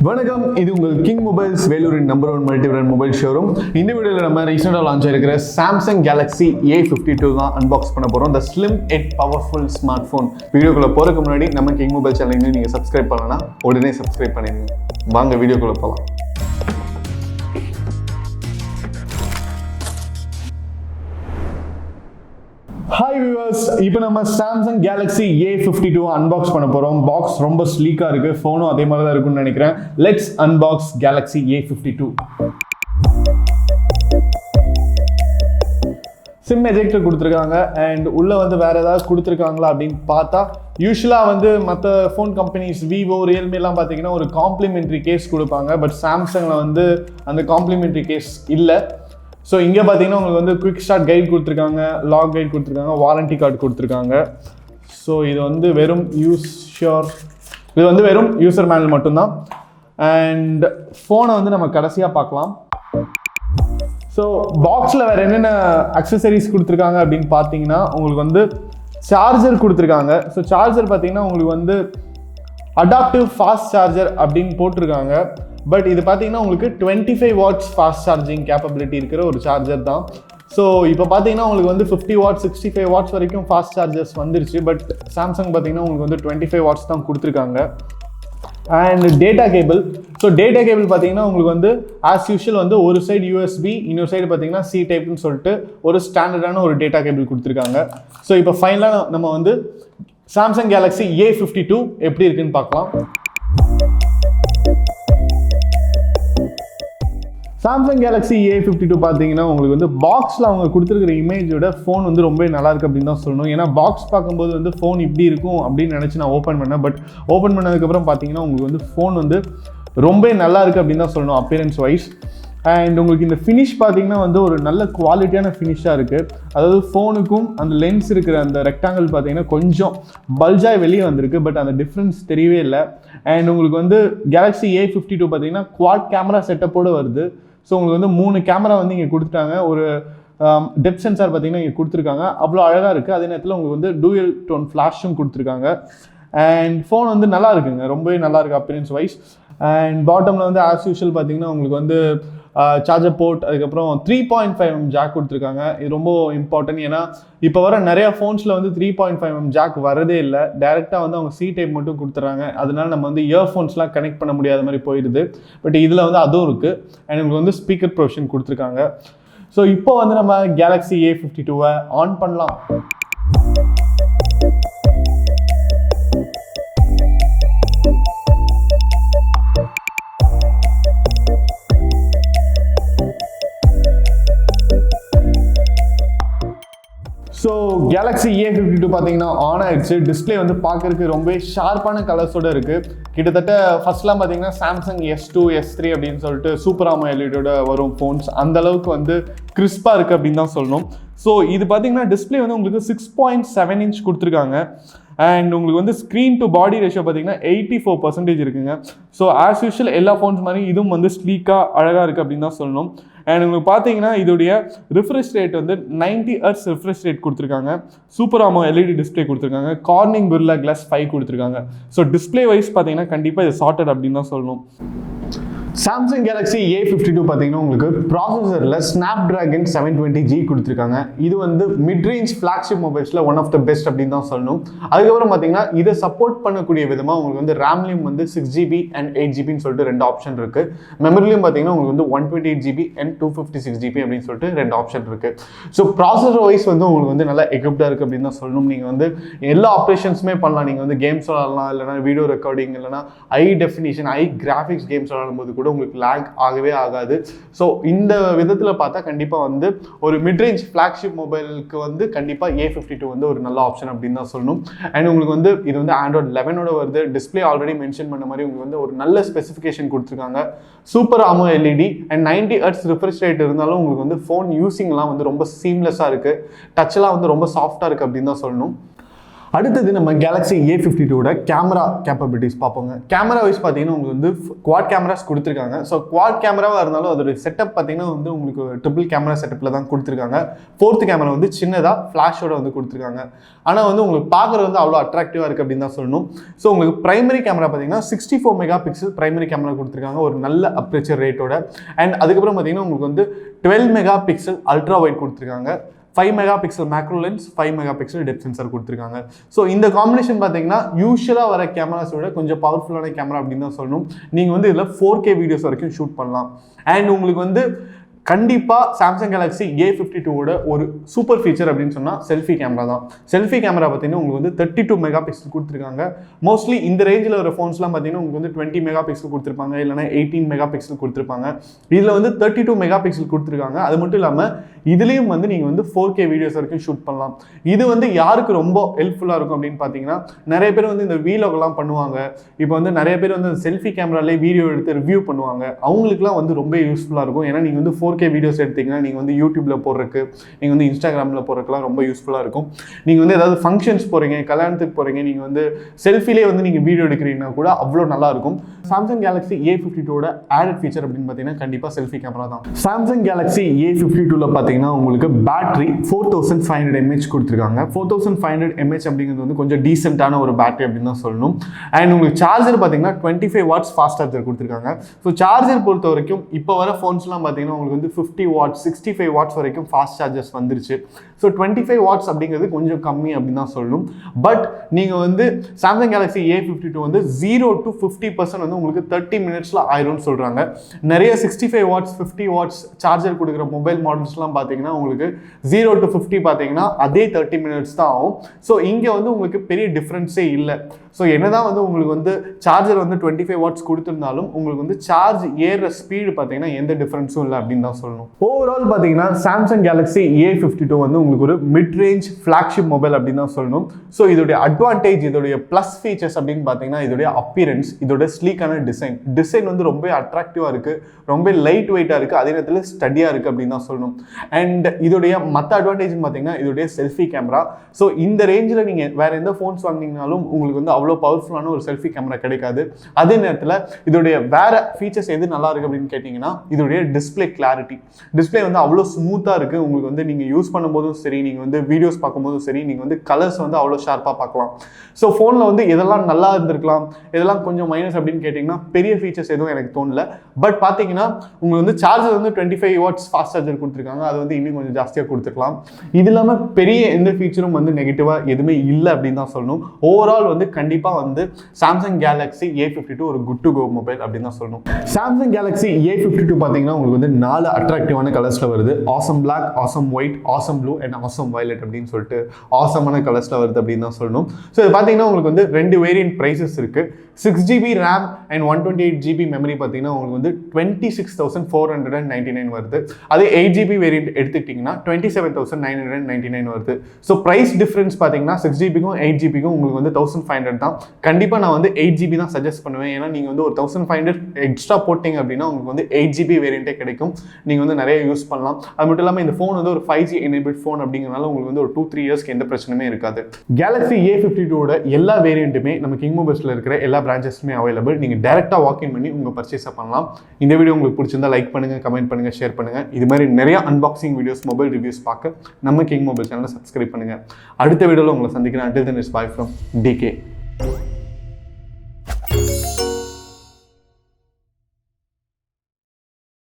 வணக்கம், இது உங்கள் கிங் மொபைல்ஸ் வேலூரின் number 1 multi brand mobile showroom. இந்த வீடியோவில் நம்ம ரீசெண்டாக லான்ச் ஆகிருக்கிற சாம்சங் கேலக்ஸி A52 தான் அன்பாக்ஸ் பண்ண போகிறோம். இந்த ஸ்லிம் எட் பவர்ஃபுல் ஸ்மார்ட் ஃபோன். வீடியோக்குள்ளே போகிறதுக்கு முன்னாடி நம்ம கிங் மொபைல் சேனலுக்கு நீங்கள் சப்ஸ்கிரைப் பண்ணலன்னா உடனே சப்ஸ்கிரைப் பண்ணிடுங்க. வாங்க வீடியோக்குள்ளே போகலாம். ஹாய் வியூவர்ஸ், இப்போ நம்ம சாம்சங் கேலக்ஸி A52 அன்பாக்ஸ் பண்ண போகிறோம். பாக்ஸ் ரொம்ப ஸ்லீக்காக இருக்குது, ஃபோனும் அதே மாதிரி தான் இருக்குன்னு நினைக்கிறேன். Let's unbox Galaxy A52. Sim ejector கொடுத்துருக்காங்க அண்ட் உள்ளே வந்து வேறு ஏதாவது கொடுத்துருக்காங்களா அப்படின்னு பார்த்தா யூஸ்வலாக வந்து மற்ற ஃபோன் கம்பெனிஸ் விவோ ரியல்மிலாம் பார்த்தீங்கன்னா ஒரு காம்ப்ளிமெண்ட்ரி கேஸ் கொடுப்பாங்க. பட் சாம்சங்கில் வந்து அந்த காம்ப்ளிமெண்ட்ரி கேஸ் இல்லை. ஸோ இங்கே பார்த்தீங்கன்னா உங்களுக்கு வந்து குவிக் ஸ்டார்ட் கைட் கொடுத்துருக்காங்க, லாக் கைட் கொடுத்துருக்காங்க, வாரண்டி கார்டு கொடுத்துருக்காங்க. ஸோ இது வந்து வெறும் யூசர் மேனுவல் மட்டும்தான். அண்ட் ஃபோனை வந்து நம்ம கடைசியாக பார்க்கலாம். ஸோ பாக்ஸில் வேறு என்னென்ன அக்சசரிஸ் கொடுத்துருக்காங்க அப்படின்னு பார்த்தீங்கன்னா உங்களுக்கு வந்து சார்ஜர் கொடுத்துருக்காங்க. ஸோ சார்ஜர் பார்த்தீங்கன்னா உங்களுக்கு வந்து அடாப்டிவ் ஃபாஸ்ட் சார்ஜர் அப்படின்னு போட்டிருக்காங்க. பட் இது பார்த்தீங்கன்னா உங்களுக்கு 25 வாட்ஸ் ஃபாஸ்ட் சார்ஜிங் கேப்பபிலிட்டி இருக்கிற ஒரு சார்ஜர் தான். ஸோ இப்போ பார்த்தீங்கன்னா உங்களுக்கு வந்து 50 வாட்ஸ் 65 வாட்ஸ் வரைக்கும் ஃபாஸ்ட் சார்ஜர்ஸ் வந்துருச்சு. பட் சாம்சங் பார்த்தீங்கன்னா உங்களுக்கு வந்து 25 வாட்ஸ் தான் கொடுத்துருக்காங்க. And data cable. So data cable பார்த்தீங்கன்னா உங்களுக்கு வந்து ஆஸ் யூஷுவல் வந்து ஒரு சைடு USB, இன்னொரு சைடு பார்த்தீங்கன்னா C டைப்னு சொல்லிட்டு ஒரு ஸ்டாண்டர்டான ஒரு டேட்டா கேபிள் கொடுத்துருக்காங்க. ஸோ இப்போ ஃபைனலாக நம்ம வந்து சாம்சங் கேலக்ஸி A52 எப்படி இருக்குன்னு பார்க்கலாம். சாம்சங் கேலக்ஸி A52 பார்த்தீங்கன்னா உங்களுக்கு வந்து பாக்ஸில் அவங்க கொடுத்துருக்கிற இமேஜோட ஃபோன் வந்து ரொம்ப நல்லா இருக்குது அப்படின்னு தான் சொல்லணும். ஏன்னா பாக்ஸ் பார்க்கும்போது வந்து ஃபோன் இப்படி இருக்கும் அப்படின்னு நினச்சி நான் ஓப்பன் பண்ணேன். பட் ஓப்பன் பண்ணதுக்கப்புறம் பார்த்தீங்கன்னா உங்களுக்கு வந்து ஃபோன் வந்து ரொம்ப நல்லா இருக்குது அப்படின்னு தான் சொல்லணும் அப்பியரன்ஸ் வைஸ். அண்ட் உங்களுக்கு இந்த ஃபினிஷ் பார்த்தீங்கன்னா வந்து ஒரு நல்ல குவாலிட்டியான ஃபினிஷாக இருக்குது. அதாவது ஃபோனுக்கும் அந்த லென்ஸ் இருக்கிற அந்த ரெக்டாங்கிள் பார்த்தீங்கன்னா கொஞ்சம் பல்ஜாக வெளியே வந்திருக்கு. பட் அந்த டிஃப்ரென்ஸ் தெரியவே இல்லை. அண்ட் உங்களுக்கு வந்து கேலக்ஸி A52 பார்த்தீங்கன்னா குவாட் கேமரா செட்டப்போடு வருது. ஸோ உங்களுக்கு வந்து 3 கேமரா வந்து இங்கே கொடுத்துட்டாங்க. ஒரு டெப்த் சென்சார் பார்த்தீங்கன்னா இங்கே கொடுத்துருக்காங்க. அவ்வளோ அழகாக இருக்குது. அதே நேரத்தில் உங்களுக்கு வந்து டூயல் டோன் ஃப்ளாஷும் கொடுத்துருக்காங்க. அண்ட் ஃபோன் வந்து நல்லா இருக்குங்க, ரொம்பவே நல்லா இருக்குது அப்பியரன்ஸ் வைஸ். அண்ட் பாட்டமில் வந்து ஆஸ் யூஷுவல் பார்த்தீங்கன்னா உங்களுக்கு வந்து சார்ஜர் போர்ட், அதுக்கப்புறம் 3.5mm ஜாக் கொடுத்துருக்காங்க. இது ரொம்ப இம்பார்ட்டன்ட். ஏன்னா இப்போ வர நிறையா ஃபோன்ஸில் வந்து 3.5mm ஜாக் வரதே இல்லை. டேரெக்டாக வந்து அவங்க C டைப் மட்டும் கொடுத்துட்றாங்க. அதனால நம்ம வந்து இயர்ஃபோன்ஸ்லாம் கனெக்ட் பண்ண முடியாத மாதிரி போயிடுது. பட் இதில் வந்து அதுவும் இருக்குது. அண்ட் உங்களுக்கு வந்து ஸ்பீக்கர் ப்ரொவிஷன் கொடுத்துருக்காங்க. ஸோ இப்போ வந்து நம்ம கேலக்ஸி A52 ஆன் பண்ணலாம். ஸோ கேலக்ஸி A52 பார்த்தீங்கன்னா ஆன் ஆயிடுச்சு. டிஸ்பிளே வந்து பார்க்கறதுக்கு ரொம்ப ஷார்ப்பான கலர்ஸோடு இருக்குது. கிட்டத்தட்ட ஃபர்ஸ்ட்லாம் பார்த்தீங்கன்னா சாம்சங் S2 S3 அப்படின்னு சொல்லிட்டு சூப்பர் AMOLED வரும் ஃபோன்ஸ் அந்த அளவுக்கு வந்து கிறிஸ்பாக இருக்குது அப்படின்னு தான் சொல்லணும். ஸோ இது பார்த்தீங்கன்னா டிஸ்பிளே வந்து உங்களுக்கு 6.7 inch கொடுத்துருக்காங்க. அண்ட் உங்களுக்கு வந்து ஸ்க்ரீன் டு பாடி ரேஷியோ பார்த்தீங்கன்னா 84% இருக்குங்க. ஸோ ஆஸ் யூஷுவல் எல்லா ஃபோன்ஸ் மாதிரி இதுவும் வந்து ஸ்லீக்காக அழகாக இருக்குது அப்படின்னு தான் சொல்லணும். அண்ட் உங்களுக்கு பார்த்தீங்கன்னா இதோடைய ரிஃப்ரெஷ் ரேட் வந்து 90 Hz ரிஃப்ரெஷ் ரேட் கொடுத்துருக்காங்க. சூப்பர் AMOLED டிஸ்பிளே கொடுத்துருக்காங்க. கார்னிங் Gorilla Glass 5 கொடுத்துருக்காங்க. ஸோ டிஸ்பிளே வைஸ் பார்த்தீங்கன்னா கண்டிப்பாக இது சார்ட்டட் அப்படின்னு தான் சொல்லணும். சாம்சங் கேலக்ஸி A52 பார்த்தீங்கன்னா உங்களுக்கு ப்ராசஸரில் Snapdragon 720G கொடுத்துருக்காங்க. இது வந்து மிட்ரேஞ்ச் ஃப்ளாக்ஷிப் மொபைல்ஸில் ஒன் ஆஃப் த பெஸ்ட் அப்படின்னு தான் சொல்லணும். அதுக்கப்புறம் பார்த்தீங்கன்னா இதை சப்போர்ட் பண்ணக்கூடிய விதமாக உங்களுக்கு வந்து ரேம்லையும் வந்து 6GB அண்ட் 8GBன்னு சொல்லிட்டு 2 ஆப்ஷன் இருக்குது. மெமரிலையும் பார்த்தீங்கன்னா உங்களுக்கு வந்து 128GB அண்ட் 256GB அப்படின்னு சொல்லிட்டு 2 ஆப்ஷன் இருக்குது. ஸோ ப்ராசஸர் வைஸ் வந்து உங்களுக்கு வந்து நல்லா எக்யூப்டாக இருக்குது அப்படின்னு தான் சொல்லணும். நீங்கள் வந்து எல்லா ஆப்ரேஷன்ஸுமே பண்ணலாம். நீங்கள் வந்து கேம்ஸ் விளாடலாம், இல்லைனா வீடியோ ரெக்கார்டிங், இல்லைனா high definition high graphics games விளாடும்போது கூட உங்களுக்கு லேக் ஆகவே ஆகாது. ஸோ இந்த விதத்தில் பார்த்தா கண்டிப்பாக வந்து ஒரு மிட்ரேஞ்ச் ஃப்ளாக்ஷிப் மொபைலுக்கு வந்து கண்டிப்பாக A52 வந்து ஒரு நல்ல ஆப்ஷன் அப்படின்னு தான் சொல்லணும். அண்ட் உங்களுக்கு வந்து இது வந்து Android 11 வருது. டிஸ்பிளே ஆல்ரெடி மென்ஷன் பண்ண மாதிரி உங்களுக்கு வந்து ஒரு நல்ல ஸ்பெசிஃபிகேஷன் கொடுத்துருக்காங்க. Super AMOLED and 90 Hz refresh rate இருந்தாலும் உங்களுக்கு வந்து ஃபோன் யூஸிங்லாம் வந்து ரொம்ப சீம்லெஸ்ஸாக இருக்குது. டச்செலாம் வந்து ரொம்ப சாஃப்டாக இருக்குது அப்படின்னு தான் சொல்லணும். அடுத்தது நம்ம Galaxy A52 கேமரா கேப்பபிலிட்டிஸ் பார்ப்போங்க. கேமரா வைஸ் பார்த்தீங்கன்னா உங்களுக்கு வந்து குவாட் கேமராஸ் கொடுத்துருக்காங்க. ஸோ குவாட் கேமராவாக இருந்தாலும் அதோட செட்டப் பார்த்தீங்கன்னா வந்து உங்களுக்கு ட்ரிபிள் கேமரா செட்டப்பில் தான் கொடுத்துருக்காங்க. ஃபோர்த் கேமரா வந்து சின்னதாக ஃப்ளாஷோட வந்து கொடுத்துருக்காங்க. ஆனால் வந்து உங்களுக்கு பார்க்குறது வந்து அவ்வளோ அட்ராக்டிவாக இருக்குது அப்படின்னு தான் சொல்லணும். ஸோ உங்களுக்கு பிரைமரி கேமரா பார்த்தீங்கன்னா 64 மெகா பிக்சல் பிரைமரி கேமரா கொடுத்துருக்காங்க ஒரு நல்ல அப்ரேச்சர் ரேட்டோட. அண்ட் அதுக்கப்புறம் பார்த்தீங்கன்னா உங்களுக்கு வந்து 12 மெகா பிக்சல் அல்ட்ரா வைட் கொடுத்துருக்காங்க. 5 mega pixel macro lens, 5 mega pixel depth sensor கொடுத்துருக்காங்க. ஸோ இந்த காம்பினேஷன் பார்த்தீங்கன்னா யூஸ்வலாக வர கேமராஸோட கொஞ்சம் பவர்ஃபுல்லான கேமரா அப்படின்னு தான் சொல்லணும். நீங்கள் வந்து இதில் 4K வீடியோஸ் வரைக்கும் ஷூட் பண்ணலாம். அண்ட் உங்களுக்கு வந்து கண்டிப்பாக சாம்சங் கேலக்ஸி A52 ஒரு சூப்பர் ஃபீச்சர் அப்படின்னு சொன்னால் செல்ஃபி கேமரா தான். செல்ஃபி கேமரா பார்த்தீங்கன்னா உங்களுக்கு வந்து 32 மெகா பிக்சல் கொடுத்துருக்காங்க. மோஸ்ட்லி இந்த ரேஞ்சில் வர ஃபோன்ஸ்லாம் பார்த்தீங்கன்னா உங்களுக்கு வந்து 20 மெகா பிக்சல் கொடுத்துருப்பாங்க, இல்லைனா 18 மெகா பிக்சல் கொடுத்துருப்பாங்க. இதில் வந்து 32 மெகா பிக்சல் கொடுத்துருக்காங்க. அது மட்டும் இல்லாமல் இதுலேயும் வந்து நீங்கள் வந்து 4K வீடியோஸ் வரைக்கும் ஷூட் பண்ணலாம். இது வந்து யாருக்கு ரொம்ப ஹெல்ப்ஃபுல்லாக இருக்கும் அப்படின்னு பார்த்தீங்கன்னா நிறைய பேர் வந்து இந்த வீலாக்லாம் பண்ணுவாங்க. இப்போ வந்து நிறைய பேர் வந்து செல்ஃபி கேமராலே வீடியோ எடுத்து ரிவ்யூ பண்ணுவாங்க. அவங்களுக்குலாம் வந்து ரொம்ப யூஸ்ஃபுல்லாக இருக்கும். ஏன்னா நீங்கள் வந்து 4K வீடியோஸ் எடுத்தீங்கன்னா நீங்கள் வந்து யூடியூப்பில் போடுறதுக்கு, நீங்கள் வந்து இன்ஸ்டாகிராமில் போடுறதுக்குலாம் ரொம்ப யூஸ்ஃபுல்லாக இருக்கும். நீங்கள் வந்து ஏதாவது ஃபங்க்ஷன்ஸ் போகிறீங்க, கல்யாணத்துக்கு போகிறீங்க, நீங்கள் வந்து செல்ஃபிலே வந்து நீங்கள் வீடியோ எடுக்கிறீங்கன்னா கூட அவ்வளோ நல்லாயிருக்கும். Samsung Galaxy A52 added feature அப்படின்னு பார்த்தீங்கன்னா கண்டிப்பாக செல்ஃபி கேமரா தான். சாம்சங் கேலக்ஸி A52 பார்த்தீங்கன்னா உங்களுக்கு பேட்டரி 4500 mAh கொடுத்துருக்காங்க. 4500 mAh அப்படிங்கிறது வந்து கொஞ்சம் டீசென்ட்டான ஒரு பேட்டரி அப்படின்னு தான் சொல்லணும். அண்ட் உங்களுக்கு சார்ஜர் பார்த்தீங்கன்னா 25 வாட்ஸ் ஃபாஸ்ட் சார்ஜர் கொடுத்துருக்காங்க. ஸோ சார்ஜர் பொறுத்த வரைக்கும் இப்போ வர ஃபோன்ஸ்லாம் பார்த்தீங்கன்னா உங்களுக்கு வந்து 50 வாட்ஸ் 65 வாட்ஸ் வரைக்கும் ஃபாஸ்ட் சார்ஜர்ஸ் வந்துருச்சு. ஸோ 25 வாட்ஸ் அப்படிங்கிறது கொஞ்சம் கம்மி அப்படின்னு தான் சொல்லணும். பட் நீங்கள் வந்து சாம்சங் கேலக்ஸி A52 வந்து 0 to 50% வந்து உங்களுக்கு 30 மினிட்ஸில் ஆயிரும்னு சொல்கிறாங்க. நிறைய 65 வாட்ஸ் 50 வாட்ஸ் சார்ஜர் கொடுக்குற மொபைல் மாடல்ஸ்லாம் பார்த்தீங்கன்னா உங்களுக்கு 0 to 50 பார்த்தீங்கன்னா அதே 30 மினிட்ஸ் தான் ஆகும். ஸோ இங்கே வந்து உங்களுக்கு பெரிய டிஃப்ரென்ஸே இல்லை. ஸோ என்னதான் வந்து உங்களுக்கு வந்து சார்ஜர் வந்து 25 வாட்ஸ் கொடுத்துருந்தாலும் உங்களுக்கு வந்து சார்ஜ் ஏறுற ஸ்பீடு பார்த்தீங்கன்னா எந்த டிஃப்ரென்ஸும் இல்லை அப்படின்னு தான் சொல்லணும். ஓவரால் பார்த்தீங்கன்னா சாம்சங் கேலக்ஸி A52 வந்து உங்களுக்கு ஒரு மிட் ரேஞ்ச் ஃப்ளாக்ஷிப் மொபைல் அப்படின்னு தான் சொல்லணும். ஸோ இதோடைய அட்வான்டேஜ், இதோடைய ப்ளஸ் ஃபீச்சர்ஸ் அப்படின்னு பார்த்தீங்கன்னா இதோடைய அப்பியரன்ஸ், இதோட ஸ்லீக்கான டிசைன் வந்து ரொம்ப அட்ராக்டிவாக இருக்குது, ரொம்ப லைட் வெயிட்டாக இருக்குது, அதே நேரத்தில் ஸ்டடியாக இருக்குது அப்படின்னு தான் சொல்லணும். அண்ட் இதோடைய மற்ற அட்வான்டேஜ்னு பார்த்தீங்கன்னா இதோடைய செல்ஃபி கேமரா. ஸோ இந்த ரேஞ்சில் நீங்கள் வேறு எந்த ஃபோன்ஸ் வாங்கினீங்கனாலும் உங்களுக்கு வந்து அவ்வளோ பவர்ஃபுல்லான ஒரு செல்ஃபி கேமரா கிடைக்காது. அதே நேரத்தில் இதோடைய வேறு ஃபீச்சர்ஸ் எது நல்லா இருக்குது அப்படின்னு கேட்டிங்கன்னா இதோடைய டிஸ்பிளே கிளாரிட்டி. டிஸ்பிளே வந்து அவ்வளோ ஸ்மூத்தாக இருக்குது. உங்களுக்கு வந்து நீங்கள் யூஸ் பண்ணும்போதும் சரி, நீங்கள் வந்து வீடியோஸ் பார்க்கும்போதும் சரி, நீங்கள் வந்து கலர்ஸ் வந்து அவ்வளோ ஷார்ப்பாக பார்க்கலாம். ஸோ ஃபோனில் வந்து எதெல்லாம் நல்லா இருந்திருக்கலாம், இதெல்லாம் கொஞ்சம் மைனஸ் அப்படின்னு கேட்டிங்கன்னா பெரிய ஃபீச்சர்ஸ் எதுவும் எனக்கு தோணல. பட் பார்த்தீங்கன்னா உங்களுக்கு வந்து சார்ஜர் வந்து 25 வாட்ஸ் ஃபாஸ்ட் சார்ஜர் கொடுத்துருக்காங்க. அது வந்து இன்னும் கொஞ்சம் ஜாஸ்தியாக கொடுத்துருக்கலாம். இது இல்லாமல் பெரிய எந்த ஃபீச்சரும் வந்து நெகட்டிவாக எதுவுமே இல்லை அப்படின்னு தான் சொல்லணும். ஓவரால் வந்து கண்டிப்பாக வந்து சாம்சங் கேலக்ஸி A52 ஒரு குட் டு கோ மொபைல் அப்படின்னு தான் சொல்லணும். சாம்சங் கேலக்ஸி A52 பார்த்தீங்கன்னா உங்களுக்கு வந்து 4 அட்ராக்டிவான கலர்ஸில் வருது. Awesome black, awesome white, awesome blue and awesome violet அப்படின்னு சொல்லிட்டு ஆசமான கலர்ஸில் வருது அப்படின்னு தான் சொல்லணும். ஸோ இது பார்த்தீங்கன்னா உங்களுக்கு வந்து 2 வேரியன்ட் ப்ரைஸஸ் இருக்குது. 6GB RAM and 128GB memory பார்த்தீங்கன்னா உங்களுக்கு வந்து 26,499 வருது. அதே 8GB வேரியன்ட் எடுத்துக்கிட்டிங்கன்னா 27,999 வருது. ஸோ ப்ரைஸ் டிஃப்ரென்ஸ் பார்த்தீங்கன்னா 6GBக்கும் 8GBக்கும் உங்களுக்கு வந்து 1500 தான். கண்டிப்பாக நான் வந்து 8GB தான் சஜஸ்ட் பண்ணுவேன். ஏன்னா நீங்கள் வந்து ஒரு 1500 எக்ஸ்ட்ரா போட்டிங்க அப்படின்னா உங்களுக்கு வந்து 8GB வேரியண்ட்டே கிடைக்கும். நீங்கள் வந்து நிறைய யூஸ் பண்ணலாம். அது மட்டும் இல்லாமல் இந்த ஃபோன் வந்து ஒரு 5G எனேபிள் ஃபோன் அப்படிங்கிறனால உங்களுக்கு வந்து ஒரு 2-3 இயர்ஸ்க்கு எந்த பிரச்சனையுமே இருக்காது. கேலக்ஸி A52 எல்லா வேரியண்ட்டுமே நம்ம கிங் மொபைல்ஸில் இருக்கிற எல்லா பிரான்ச்சஸ்மே அவைலபிள். நீங்கள் டேரெக்டாக வாக்இன் பண்ணி உங்கள் பர்ச்சேஸை பண்ணலாம். இந்த வீடியோ உங்களுக்கு பிடிச்சிருந்தா லைக் பண்ணுங்கள், கமெண்ட் பண்ணுங்கள், ஷேர் பண்ணுங்கள். இது மாதிரி நிறைய அன்பாக்சிங் வீடியோஸ், மொபைல் ரிவ்யூஸ் பார்க்க நம்ம கிங் மொபைல் சேனலை சப்ஸ்கிரைப் பண்ணுங்கள். அடுத்த வீடியோவில் உங்களை சந்திக்கிறேன். Until then, it's bye from DK.